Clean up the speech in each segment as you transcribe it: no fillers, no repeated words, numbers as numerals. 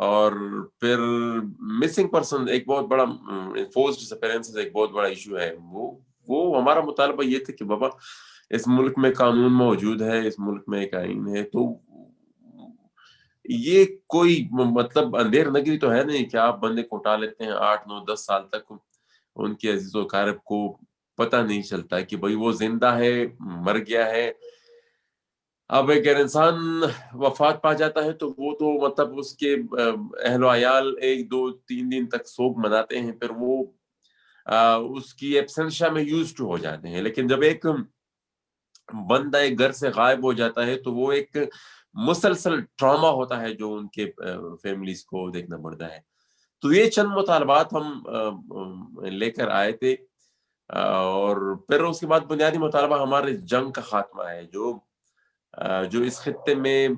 اور پھر missing person ایک بہت بڑا انفورسڈ ڈسپیرنس ایک بہت بڑا ایشو ہے. وہ ہمارا مطالبہ یہ تھا کہ بابا اس ملک میں قانون موجود ہے, اس ملک میں ایک آئین ہے, تو یہ کوئی مطلب اندھیر نگری تو ہے نہیں کہ آپ بندے کو اٹھا لیتے ہیں 8 9 10 سال تک ان کے عزیز و اقارب کو پتہ نہیں چلتا کہ بھائی وہ زندہ ہے مر گیا ہے. اب اگر انسان وفات پا جاتا ہے تو وہ تو مطلب اس کے اہل و عیال 1 2 3 دن تک سوگ مناتے ہیں, پھر وہ اس کی ایبسنشیا میں یوز ٹو ہو جاتے ہیں. لیکن جب ایک بندہ ایک گھر سے غائب ہو جاتا ہے تو وہ ایک مسلسل ٹراما ہوتا ہے جو ان کے فیملیز کو دیکھنا پڑتا ہے. تو یہ چند مطالبات ہم لے کر آئے تھے, اور پھر اس کے بعد بنیادی مطالبہ ہمارے جنگ کا خاتمہ ہے جو اس خطے میں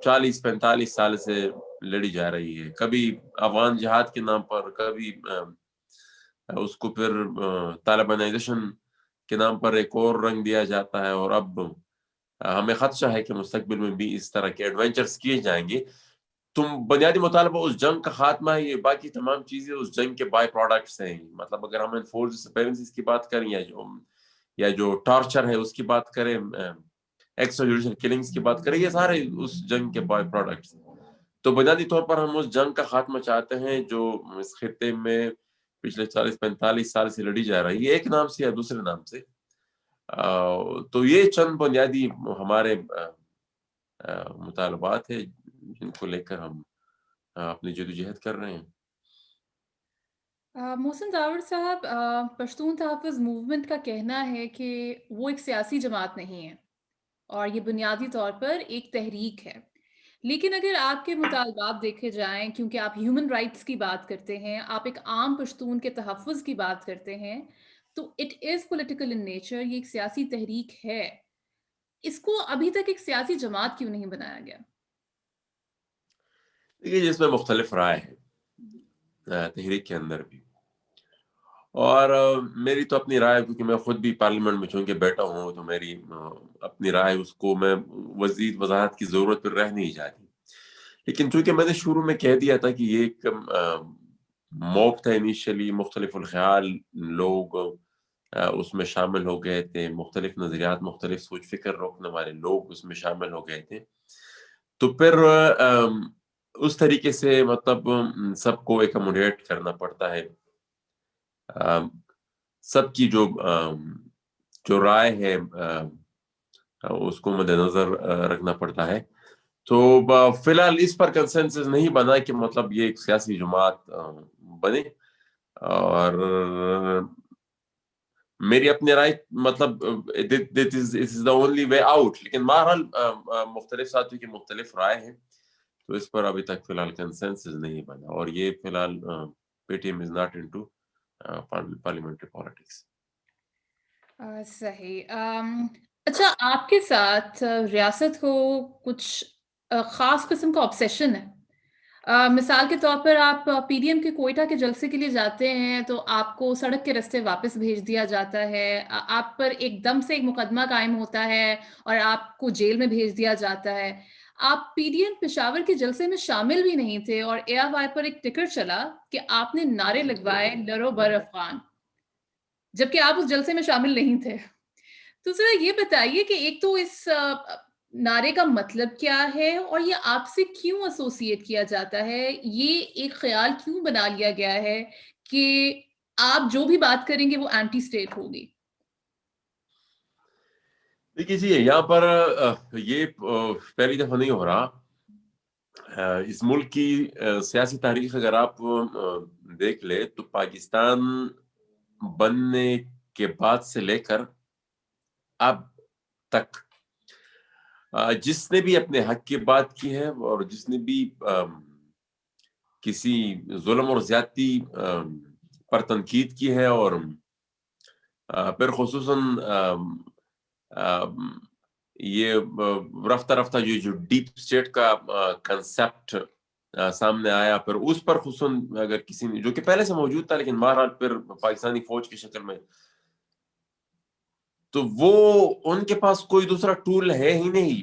40 45 سال سے لڑی جا رہی ہے. کبھی افغان جہاد کے نام پر, کبھی اس کو پھر طالبانائزیشن کے نام پر ایک اور رنگ دیا جاتا ہے, اور اب ہمیں خدشہ ہے کہ مستقبل میں بھی اس طرح کے ایڈونچرز کیے جائیں گے. تم بنیادی مطالبہ اس جنگ کا خاتمہ ہے, یہ باقی تمام چیزیں اس جنگ کے بائی پروڈکٹس ہیں. مطلب اگر ہم انفورسڈ ڈسپیرنسیز کی بات کریں یا جو ٹارچر ہے اس کی بات کریں, ایکسٹرا جوڈیشل کلنگز کی بات کریں, یہ سارے اس جنگ کے بائی پروڈکٹس ہیں. تو بنیادی طور پر ہم اس جنگ کا خاتمہ چاہتے ہیں جو اس خطے میں پچھلے 40 45 سال سے لڑی جا رہی ہے, ایک نام سے یا دوسرے نام سے. تو یہ چند بنیادی ہمارے مطالبات ہیں جن کو لے کر ہم اپنی جدوجہد کر رہے ہیں. محسن داور صاحب، پشتون تحفظ موومنٹ کا کہنا ہے کہ وہ ایک سیاسی جماعت نہیں ہے اور یہ بنیادی طور پر ایک تحریک ہے. لیکن اگر آپ کے مطالبات دیکھے جائیں، کیونکہ آپ ہیومن رائٹس کی بات کرتے ہیں، آپ ایک عام پشتون کے تحفظ کی بات کرتے ہیں، تو it is political in nature, یہ ایک سیاسی تحریک ہے. اس کو ابھی تک ایک سیاسی جماعت کیوں نہیں بنایا گیا؟ دیکھیے, جس میں مختلف رائے ہے تحریک کے اندر بھی, اور میری تو اپنی رائے, کیونکہ میں خود بھی پارلیمنٹ میں چونکہ بیٹھا ہوں, تو میری اپنی رائے اس کو میں مزید وضاحت کی ضرورت پھر رہ نہیں جاتی. لیکن چونکہ میں نے شروع میں کہہ دیا تھا کہ یہ ایک موب تھا انیشلی, مختلف الخیال لوگ اس میں شامل ہو گئے تھے, مختلف نظریات, مختلف سوچ فکر رکھنے والے لوگ اس میں شامل ہو گئے تھے. تو پھر اس طریقے سے مطلب سب کو ایکوموڈیٹ کرنا پڑتا ہے, سب کی جو رائے ہے اس کو مد نظر رکھنا پڑتا ہے. تو فی الحال اس پر کنسنسس نہیں بنا کہ مطلب یہ ایک سیاسی جماعت بنے, اور میری اپنی رائے مطلب this is the only way out. لیکن بہرحال مختلف ساتھیوں کی مختلف رائے ہیں, تو اس پر ابھی تک فی الحال کنسنسس نہیں بنا, اور یہ فی الحال P T M is not into parliamentary politics. صحیح. اچھا، آپ کے ساتھ ریاست کو کچھ خاص قسم کا آبسیشن ہے. مثال کے طور پر آپ پی ڈی ایم کے کوئٹہ کے جلسے کے لیے جاتے ہیں تو آپ کو سڑک کے رستے واپس بھیج دیا جاتا ہے. آپ پر ایک دم سے ایک مقدمہ قائم ہوتا ہے اور آپ کو جیل میں بھیج دیا جاتا ہے. آپ پی ڈی ایم پشاور کے جلسے میں شامل بھی نہیں تھے اور اے آئی وائی پر ایک ٹکٹ چلا کہ آپ نے نعرے لگوائے لڑو بر افغان، جبکہ آپ اس جلسے میں شامل نہیں تھے. تو ذرا یہ بتائیے کہ ایک تو اس نعرے کا مطلب کیا ہے اور یہ آپ سے کیوں ایسوسیٹ کیا جاتا ہے؟ یہ ایک خیال کیوں بنا لیا گیا ہے کہ آپ جو بھی بات کریں گے وہ اینٹی اسٹیٹ ہوگی؟ دیکھیے جی, یہاں پر یہ پہلی دفعہ نہیں ہو رہا. اس ملک کی سیاسی تاریخ اگر آپ دیکھ لے تو پاکستان بننے کے بعد سے لے کر اب تک جس نے بھی اپنے حق کی بات کی ہے اور جس نے بھی کسی ظلم اور زیادتی پر تنقید کی ہے, اور پھر خصوصاً یہ رفتہ رفتہ جو ڈیپ اسٹیٹ کا کنسیپٹ سامنے آیا, پھر اس پر خصوصاً اگر کسی نے, جو کہ پہلے سے موجود تھا لیکن بہرحال پھر پاکستانی فوج کی شکل میں, تو وہ ان کے پاس کوئی دوسرا ٹول ہے ہی نہیں.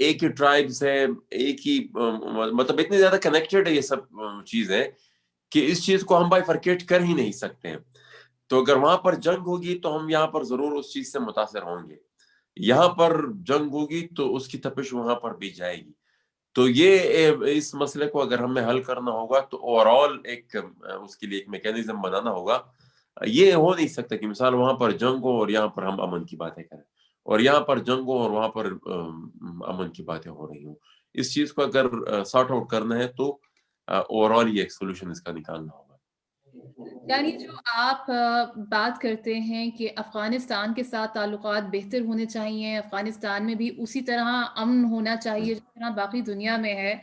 ایک ہی ٹرائبس ہے، ایک ہی مطلب اتنی زیادہ کنیکٹڈ ہے یہ سب چیزیں کہ اس چیز کو ہم بائیفرکیٹ کر ہی نہیں سکتے. تو اگر وہاں پر جنگ ہوگی تو ہم یہاں پر ضرور اس چیز سے متاثر ہوں گے، یہاں پر جنگ ہوگی تو اس کی تپش وہاں پر بھی جائے گی. تو یہ اس مسئلے کو اگر ہمیں حل کرنا ہوگا تو اوور آل ایک اس کے لیے ایک میکینزم بنانا ہوگا. یہ ہو نہیں سکتا کہ مثال وہاں پر جنگ ہو اور یہاں پر ہم امن کی باتیں کریں، اور یہاں پر جنگ ہو اور وہاں پر امن کی باتیں ہو رہی ہوں. اس چیز کو اگر سارٹ آؤٹ کرنا ہے تو اوور آل یہ ایک سولوشن اس کا نکالنا ہوگا. یعنی جو آپ بات کرتے ہیں کہ افغانستان کے ساتھ تعلقات بہتر ہونے چاہیے، افغانستان میں بھی اسی طرح امن ہونا چاہیے جس طرح باقی دنیا میں ہے،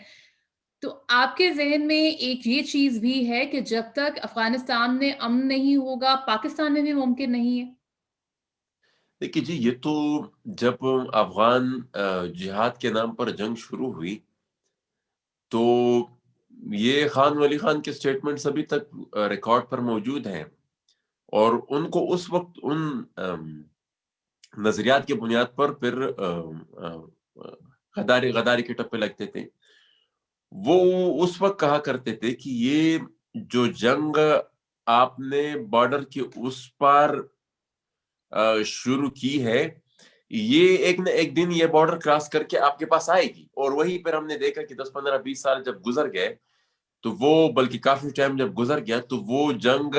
تو آپ کے ذہن میں ایک یہ چیز بھی ہے کہ جب تک افغانستان میں امن نہیں ہوگا پاکستان میں بھی ممکن نہیں ہے؟ دیکھیے جی، یہ تو جب افغان جہاد کے نام پر جنگ شروع ہوئی تو یہ خان ولی خان کے سٹیٹمنٹس ابھی تک ریکارڈ پر موجود ہیں، اور ان کو اس وقت ان نظریات کی بنیاد پر پھر غداری کے ٹپے لگتے تھے. وہ اس وقت کہا کرتے تھے کہ یہ جو جنگ آپ نے بارڈر کے اس پار شروع کی ہے، یہ ایک نہ ایک دن یہ بارڈر کراس کر کے آپ کے پاس آئے گی. اور وہیں پر ہم نے دیکھا کہ 10 15 20 سال جب گزر گئے تو وہ بلکہ کافی ٹائم جب گزر گیا تو وہ جنگ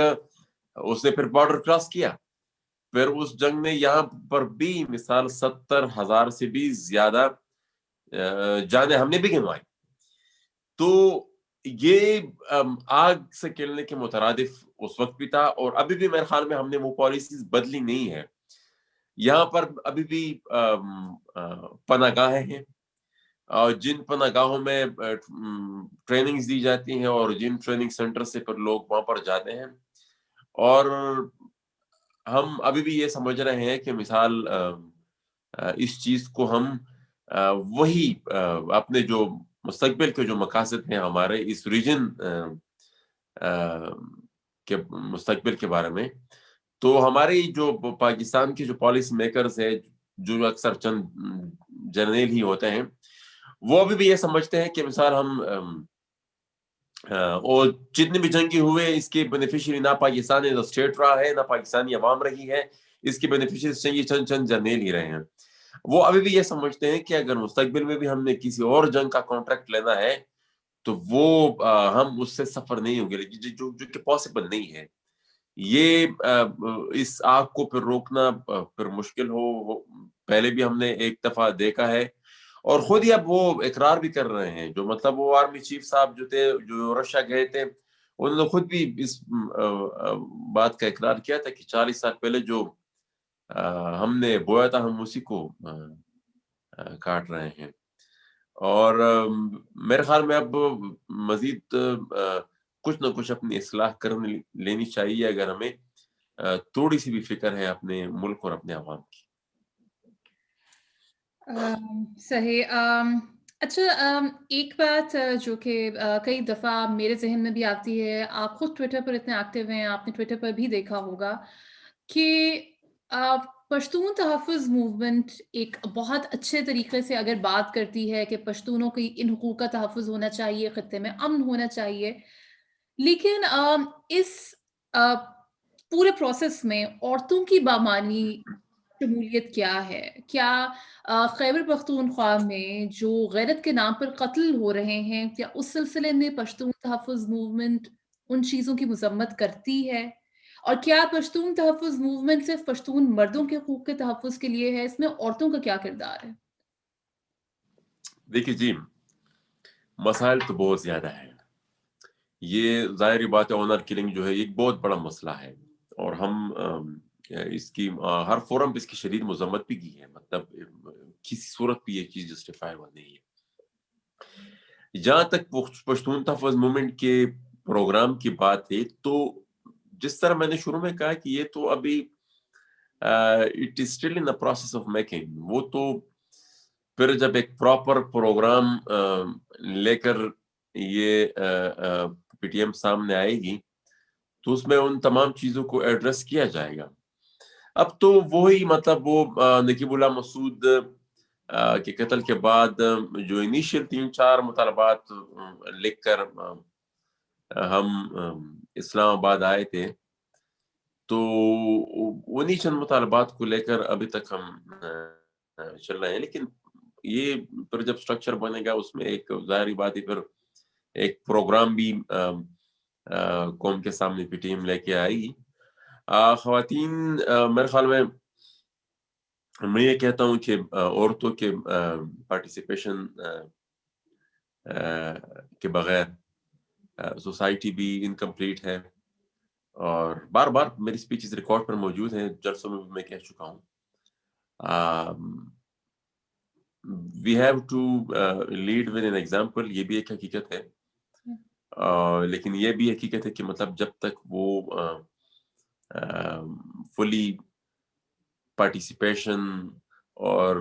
اس نے پھر بارڈر کراس کیا. پھر اس جنگ نے یہاں پر بھی مثال 70,000 سے بھی زیادہ جانیں ہم نے بھی گنوائی. تو یہ آگ سے کھیلنے کے مترادف اس وقت بھی تھا، اور ابھی بھی میرے خیال میں ہم نے وہ پالیسیز بدلی نہیں ہے. یہاں پر ابھی بھی پناہ گاہیں ہیں، اور جن پناہ گاہوں میں ٹریننگز دی جاتی ہیں اور جن ٹریننگ سینٹر سے پھر لوگ وہاں پر جاتے ہیں. اور ہم ابھی بھی یہ سمجھ رہے ہیں کہ مثال اس چیز کو ہم وہی اپنے جو مستقبل کے جو مقاصد ہیں ہمارے اس ریجن کے مستقبل کے بارے میں، تو ہماری جو پاکستان کے جو پالیسی میکرز ہیں جو اکثر چند جرنیل ہی ہوتے ہیں، وہ ابھی بھی یہ سمجھتے ہیں کہ مثال ہم اور جتنے بھی جنگی ہوئے اس کے بینیفیشری نہ پاکستان ایز اے اسٹیٹ رہا ہے، نہ پاکستانی عوام رہی ہے، اس کے بینیفیشری چند چند جرنیل ہی رہے ہیں. وہ ابھی بھی یہ سمجھتے ہیں کہ اگر مستقبل میں بھی ہم نے کسی اور جنگ کا کانٹریکٹ لینا ہے تو وہ ہم اس سے سفر نہیں ہوں گے، جو کہ پاسبل نہیں ہے. یہ اس آگ کو پھر روکنا پھر مشکل ہو. پہلے بھی ہم نے ایک دفعہ دیکھا ہے، اور خود ہی اب وہ اقرار بھی کر رہے ہیں. جو مطلب وہ آرمی چیف صاحب جو تھے جو رشیا گئے تھے، انہوں نے خود بھی اس بات کا اقرار کیا تھا کہ 40 سال پہلے جو ہم نے بویا تھا ہم اسی کو کاٹ رہے ہیں. اور میرے خیال میں اب مزید کچھ نہ کچھ اپنی اصلاح کرنے لینی چاہیے اگر ہمیں تھوڑی سی بھی فکر ہے اپنے ملک اور اپنے عوام کی. صحیح. اچھا، ایک بات جو کہ کئی دفعہ میرے ذہن میں بھی آتی ہے، آپ خود ٹویٹر پر اتنے ایکٹیو ہیں، آپ نے ٹویٹر پر بھی دیکھا ہوگا کہ پشتون تحفظ موومنٹ ایک بہت اچھے طریقے سے اگر بات کرتی ہے کہ پشتونوں کی ان حقوق کا تحفظ ہونا چاہیے، خطے میں امن ہونا چاہیے، لیکن اس پورے پروسیس میں عورتوں کی بامانی شمولیت کیا ہے؟ کیا خیبر پختونخوا میں جو غیرت کے نام پر قتل ہو رہے ہیں، کیا اس سلسلے میں پشتون تحفظ موومنٹ ان چیزوں کی مذمت کرتی ہے؟ اور کیا پشتون تحفظ موومنٹ صرف پشتون مردوں کے حقوق کے تحفظ کے لیے ہے؟ اس میں عورتوں کا کیا کردار ہے؟ دیکھیے جی، مسائل تو بہت زیادہ ہیں. یہ ظاہری بات ہے، آنر کلنگ جو ہے ایک بہت بڑا مسئلہ ہے، اور ہم اس کی ہر فورم پہ اس کی شدید مذمت بھی کی ہے. مطلب کسی صورت پہ یہ چیز جسٹیفائیبل نہیں ہے. جہاں تک پشتون تحفظ موومنٹ کے پروگرام کی بات ہے تو جس طرح میں نے شروع میں کہا کہ یہ تو ابھی it is still in the process of making. وہ تو پھر جب ایک پراپر پروگرام لے کر یہ پی ٹی ایم سامنے آئے گی تو اس میں ان تمام چیزوں کو ایڈریس کیا جائے گا. اب تو وہی مطلب وہ نقیب اللہ مسعود کے قتل کے بعد جو انیشیل 3-4 مطالبات لکھ کر ہم اسلام آباد آئے تھے، تو انہی چند مطالبات کو لے کر ابھی تک ہم چل رہے ہیں. لیکن یہ پھر جب اسٹرکچر بنے گا اس میں ایک ظاہری بات ہے، پھر ایک پروگرام بھی قوم کے سامنے پی ٹی ایم لے کے آئی. خواتین میرے خیال میں یہ کہتا ہوں کہ عورتوں کے پارٹیسپیشن کے بغیر سوسائٹی بھی انکمپلیٹ ہے. اور بار بار میری سپیچز ریکارڈ پر موجود ہیں، جلسوں میں بھی میں کہہ چکا ہوں. We have to lead with an example, یہ بھی ایک حقیقت ہے. لیکن یہ بھی حقیقت ہے کہ مطلب جب تک وہ فلی پارٹیسپیشن اور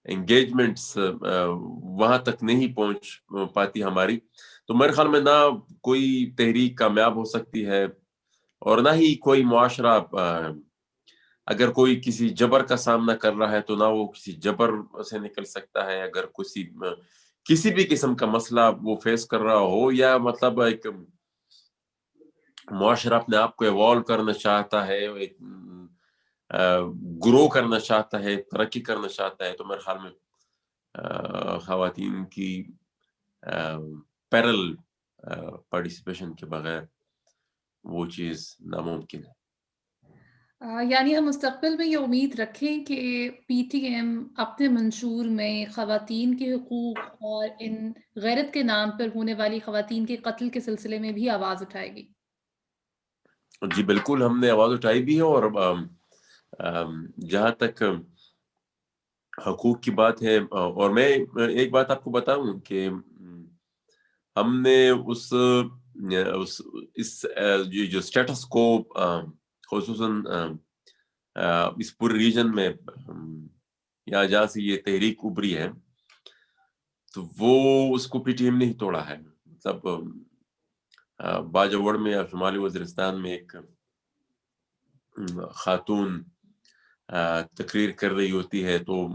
انگیجمنٹس وہاں تک نہیں پہنچ پاتی ہماری، تو میرے خیال میں نہ کوئی تحریک کامیاب ہو سکتی ہے، اور نہ ہی کوئی معاشرہ، اگر کوئی کسی جبر کا سامنا کر رہا ہے تو نہ وہ کسی جبر سے نکل سکتا ہے. اگر کسی بھی قسم کا مسئلہ وہ فیس کر رہا ہو، یا مطلب ایک معاشرہ اپنے آپ کو ایوالو کرنا چاہتا ہے، ایک گرو کرنا چاہتا ہے، ترقی کرنا چاہتا ہے، تو میرے خیال میں خواتین کی پیرل پارٹیسپیشن کے بغیر وہ چیز ناممکن ہے. یعنی ہم مستقبل میں یہ امید رکھیں کہ پی ٹی ایم اپنے منشور میں خواتین کے حقوق اور ان غیرت کے نام پر ہونے والی خواتین کے قتل کے سلسلے میں بھی آواز اٹھائے گی. جی بالکل، ہم نے آواز اٹھائی بھی ہے. اور جہاں تک حقوق کی بات ہے، اور میں ایک بات آپ کو بتاؤں کہ ہم نے جو اسٹیٹس کو خصوصاً اس پورے ریجن میں یا جہاں سے یہ تحریک ابری ہے، تو وہ اس کو پی ٹی ایم نے ہی توڑا ہے. مطلب باجوڑ میں یا شمالی وزیرستان میں ایک خاتون تقریر کر رہی ہوتی ہے، تو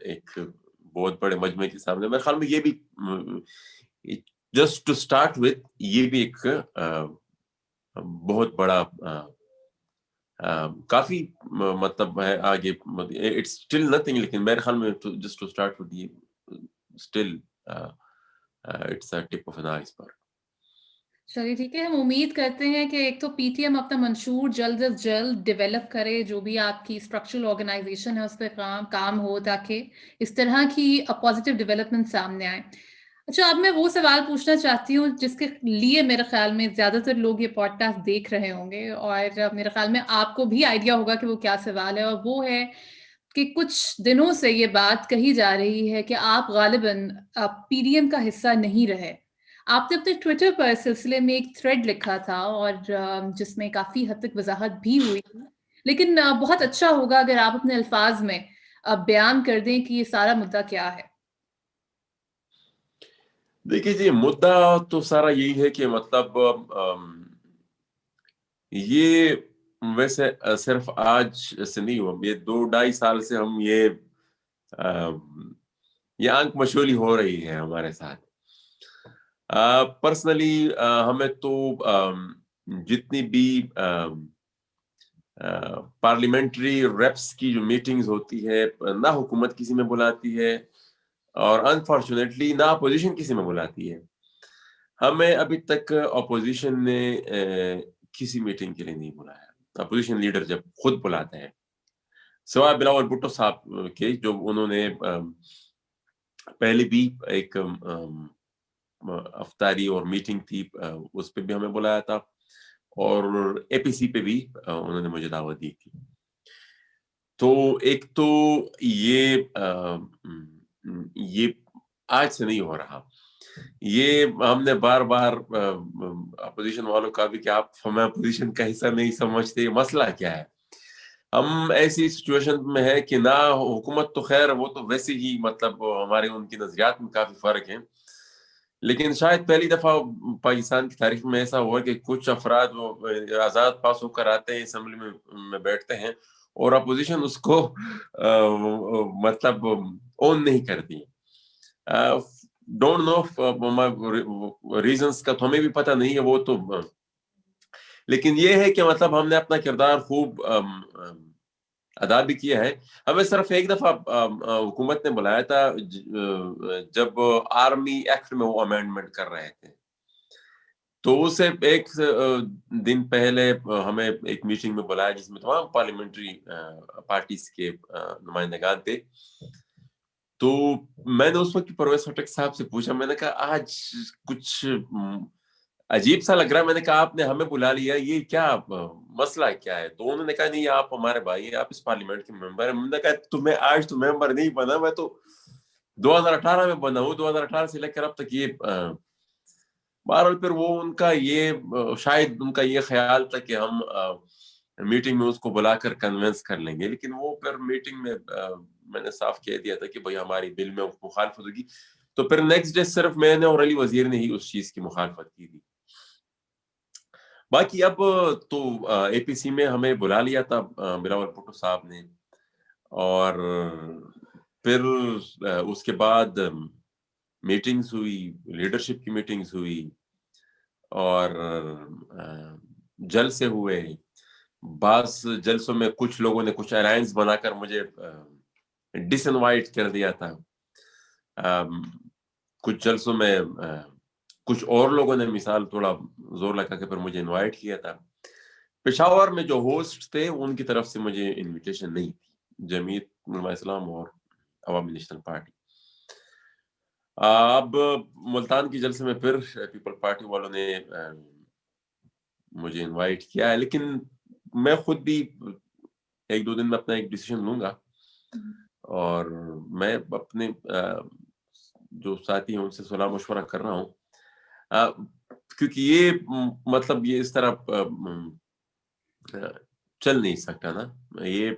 ایک بہت بڑے مجمع کے سامنے، میرے خیال میں یہ بھی جسٹ ٹو اسٹارٹ وتھ، یہ بھی ایک بہت بڑا کافی مطلب ہے آگے. اٹس اسٹل نتھنگ، لیکن میرے خیال میں جسٹ ٹو اسٹارٹ وتھ یہ still it's a tip of an iceberg. چلیے ٹھیک ہے، ہم امید کرتے ہیں کہ ایک تو پی ٹی ایم اپنا منشور جلد از جلد ڈیولپ کرے، جو بھی آپ کی اسٹرکچرل آرگنائزیشن ہے اس پہ کام ہو، تاکہ اس طرح کی پازیٹیو ڈیولپمنٹ سامنے آئے. اچھا، اب میں وہ سوال پوچھنا چاہتی ہوں جس کے لیے میرے خیال میں زیادہ تر لوگ یہ پوڈ کاسٹ دیکھ رہے ہوں گے، اور میرے خیال میں آپ کو بھی آئیڈیا ہوگا کہ وہ کیا سوال ہے. اور وہ ہے کہ کچھ دنوں سے یہ بات کہی جا رہی ہے کہ آپ غالباً پی ڈی ایم کا حصہ نہیں رہے. آپ نے اپنے ٹویٹر پر اس سلسلے میں ایک تھریڈ لکھا تھا، اور جس میں کافی حد تک وضاحت بھی ہوئی تھی. لیکن بہت اچھا ہوگا اگر آپ اپنے الفاظ میں بیان کر دیں کہ یہ سارا مدعا کیا ہے. دیکھیے جی، مدعا تو سارا یہی ہے کہ مطلب یہ ویسے صرف آج سے نہیں ہوا، یہ 2-2.5 سال سے ہم یہ آنکھ مشولی ہو رہی ہے ہمارے ساتھ. پرسنلی ہمیں تو جتنی بھی پارلیمنٹری ریپس کی جو میٹنگز ہوتی ہے، نہ حکومت کسی میں بلاتی ہے، اور انفارچونیٹلی نہ اپوزیشن کسی میں بلاتی ہے. ہمیں ابھی تک اپوزیشن نے کسی میٹنگ کے لیے نہیں بلایا. اپوزیشن لیڈر جب خود بلاتے ہیں، سوائے بلاول بھٹو صاحب کے، جو انہوں نے پہلے بھی ایک افطاری اور میٹنگ تھی، اس پہ بھی ہمیں بلایا تھا، اور اے پی سی پہ بھی انہوں نے مجھے دعوت دی تھی. تو ایک تو یہ آج سے نہیں ہو رہا. یہ ہم نے بار بار اپوزیشن والوں کا بھی کہ آپ ہمیں اپوزیشن کا حصہ نہیں سمجھتے، مسئلہ کیا ہے. ہم ایسی سچویشن میں ہے کہ نہ حکومت تو خیر وہ تو ویسے ہی مطلب ہمارے ان کی نظریات میں کافی فرق ہیں، لیکن شاید پہلی دفعہ پاکستان کی تاریخ میں ایسا ہوا کہ کچھ افراد وہ آزاد پاس ہو کر آتے ہیں، اسمبلی میں بیٹھتے ہیں، اور اپوزیشن اس کو مطلب اون نہیں کرتی. ڈونٹ نو ریزنس کا تو ہمیں بھی پتہ نہیں ہے وہ تو، لیکن یہ ہے کہ مطلب ہم نے اپنا کردار خوب ادا بھی کیا ہے. ہمیں صرف ایک دفعہ حکومت نے بلایا تھا جب آرمی ایکٹ میں وہ امینڈمنٹ کر رہے تھے، تو اسے ایک دن پہلے ہمیں ایک میٹنگ میں بلایا جس میں تمام پارلیمنٹری پارٹیز کے نمائندگان تھے. تو میں نے اس وقت پرویز خٹک صاحب سے پوچھا، میں نے کہا آج کچھ عجیب سا لگ رہا ہے. میں نے کہا آپ نے ہمیں بلا لیا، یہ کیا مسئلہ کیا ہے؟ تو انہوں نے کہا نہیں آپ ہمارے بھائی ہیں، آپ اس پارلیمنٹ کے ممبر ہیں. میں نے کہا تمہیں آج تو ممبر نہیں بنا، میں تو 2018 میں بنا ہوں، 2018 سے لے کر اب تک یہ بہرحال پھر وہ ان کا یہ شاید ان کا یہ خیال تھا کہ ہم میٹنگ میں اس کو بلا کر کنونس کر لیں گے، لیکن وہ پھر میٹنگ میں نے صاف کہہ دیا تھا کہ بھائی ہماری بل میں مخالفت ہوگی. تو پھر نیکسٹ ڈے صرف میں نے اور علی وزیر نے ہی اس چیز کی مخالفت کی تھی. باقی اب تو اے پی سی میں ہمیں بلا لیا تھا بلاول بھٹو صاحب نے، اور پھر اس کے بعد میٹنگز ہوئی، لیڈرشپ کی میٹنگز ہوئی، اور جلسے ہوئے. بعض جلسوں میں کچھ لوگوں نے کچھ الائنس بنا کر مجھے ڈس انوائٹ کر دیا تھا. کچھ جلسوں میں کچھ اور لوگوں نے مثال تھوڑا زور لگا کے پھر مجھے انوائٹ کیا تھا. پشاور میں جو ہوسٹ تھے ان کی طرف سے مجھے انویٹیشن نہیں تھی، جمعیت علماء اسلام اور عوامی نیشنل پارٹی. اب ملتان کی جلسے میں پھر پیپل پارٹی والوں نے مجھے انوائٹ کیا ہے، لیکن میں خود بھی ایک دو دن میں اپنا ایک ڈیسیژن لوں گا، اور میں اپنے جو ساتھی ہیں ان سے صلاح مشورہ کر رہا ہوں، کیونکہ یہ مطلب یہ اس طرح چل نہیں سکتا نا. یہ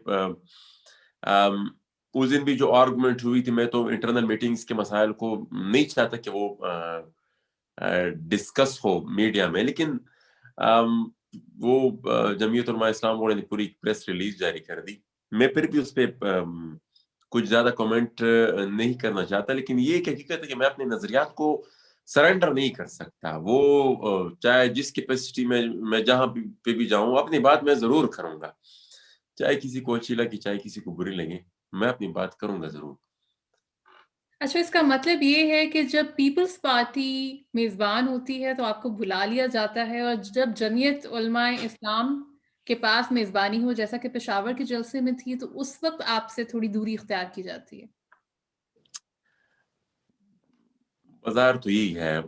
اس دن بھی جو آرگومنٹ ہوئی تھی، میں تو انٹرنل میٹنگز کے مسائل کو نہیں چاہتا کہ وہ ڈسکس ہو میڈیا میں، لیکن وہ جمعیت علماء اسلام والے نے پوری پریس ریلیز جاری کر دی. میں پھر بھی اس پہ کچھ زیادہ کمنٹ نہیں کرنا چاہتا، لیکن یہ ایک حقیقت ہے کہ میں اپنے نظریات کو سرنڈر نہیں کر سکتا. وہ چاہے جس کیپیسٹی میں جہاں پہ بھی جاؤں اپنی بات میں ضرور کروں گا، چاہے کسی کو اچھی لگے چاہے کسی کو بری لگے، میں اپنی بات کروں گا ضرور. اچھا، اس کا مطلب یہ ہے کہ جب پیپلز پارٹی میزبان ہوتی ہے تو آپ کو بلا لیا جاتا ہے، اور جب جمعیت علماء اسلام کے پاس میزبانی ہو جیسا کہ پشاور کے جلسے میں تھی تو اس وقت آپ سے تھوڑی دوری اختیار کی جاتی ہے. بظاہر تو یہی ہے.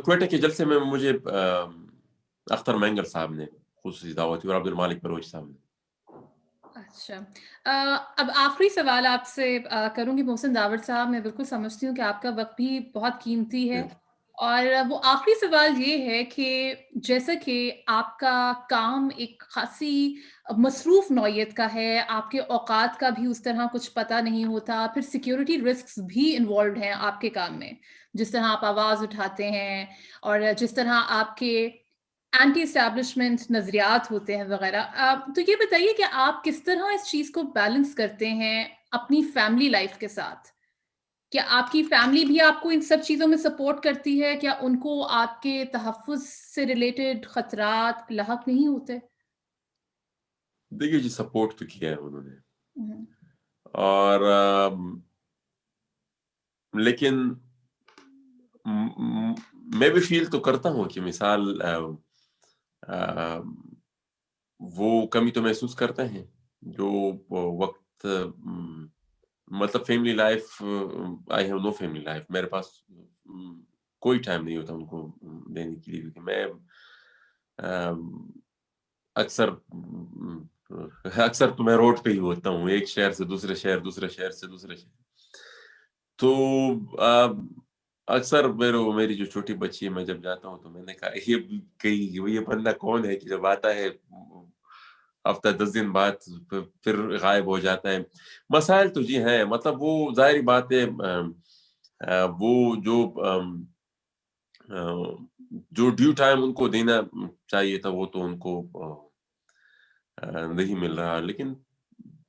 کوئٹہ کے جلسے میں مجھے اختر مینگل صاحب نے خصوصی دعوت دی اور عبد المالک بلوچ صاحب نے. اچھا، اب آخری سوال آپ سے کروں گی محسن داوڑ صاحب. میں بالکل سمجھتی ہوں کہ آپ کا وقت بھی بہت قیمتی ہے، اور وہ آخری سوال یہ ہے کہ جیسا کہ آپ کا کام ایک خاصی مصروف نوعیت کا ہے، آپ کے اوقات کا بھی اس طرح کچھ پتہ نہیں ہوتا، پھر سیکیورٹی رسکس بھی انوالوڈ ہیں آپ کے کام میں، جس طرح آپ آواز اٹھاتے ہیں اور جس طرح آپ کے اینٹی اسٹیبلشمنٹ نظریات ہوتے ہیں وغیرہ. تو یہ بتائیے کہ آپ کس طرح اس چیز کو بیلنس کرتے ہیں اپنی فیملی لائف کے ساتھ؟ کیا آپ کی فیملی بھی آپ کو ان سب چیزوں میں سپورٹ کرتی ہے؟ کیا ان کو آپ کے تحفظ سے ریلیٹڈ خطرات لاحق نہیں ہوتے؟ دیکھیے جی، سپورٹ تو کیا ہے انہوں نے، ہوں، اور لیکن میں بھی فیل تو کرتا ہوں کہ مثال وہ کمی تو محسوس کرتے ہیں جو وقت مطلب family life. I have no family life, میرے پاس کوئی ٹائم نہیں ہوتا ان کو دینے کے لیے، کیونکہ میں اکثر اکثر تو میں روڈ پہ ہی ہوتا ہوں، ایک شہر سے دوسرے شہر، دوسرے شہر سے دوسرے شہر. تو اکثر میری جو چھوٹی بچی ہے، میں جب جاتا ہوں تو میں نے کہا یہ بندہ کون ہے کہ جب آتا ہے ہفتہ 10 دن بعد پھر غائب ہو جاتا ہے. مسائل تو جی ہیں، مطلب وہ ظاہری بات ہے، وہ جو ڈیو ٹائم ان کو دینا چاہیے تھا وہ تو ان کو نہیں مل رہا. لیکن